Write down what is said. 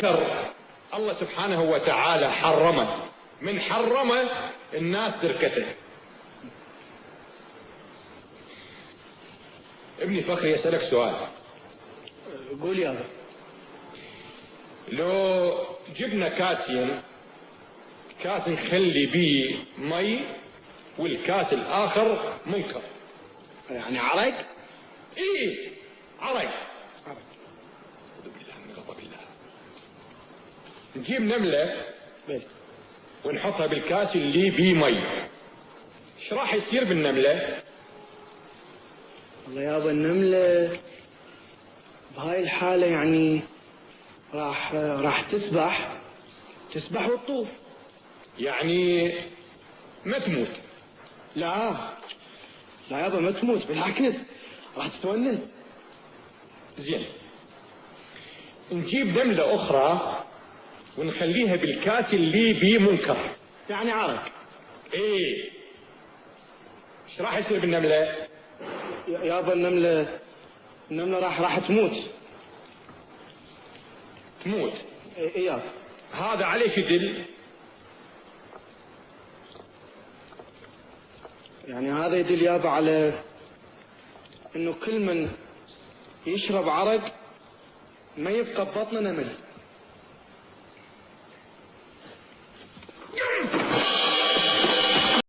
الله سبحانه وتعالى حرمه، من حرمه الناس تركته. ابني فخري يسألك سؤال. قول يا أبا. لو جبنا كاسين، كاس نخلي بيه مي والكاس الآخر منكر، يعني عرق؟ إيه عرق. أعوذ بالله من غضب الله. نجيب نملة ونحطها بالكاس اللي بيه مي، ايش راح يصير بالنملة؟ والله يابا النملة بهاي الحالة يعني راح تسبح وتطوف. يعني ما تموت؟ لا يابا ما تموت، بالعكس راح تتونس. زين، نجيب نملة أخرى ونخليها بالكاس اللي بيه منكر، يعني عرق. إيه ايش راح يصير بالنملة؟ يابا النملة راح تموت. تموت؟ إيه يابا. هذا عليه شو يدل؟ يعني هذا يدل يابا على انه كل من يشرب عرق ما يبقى ببطنه نمل.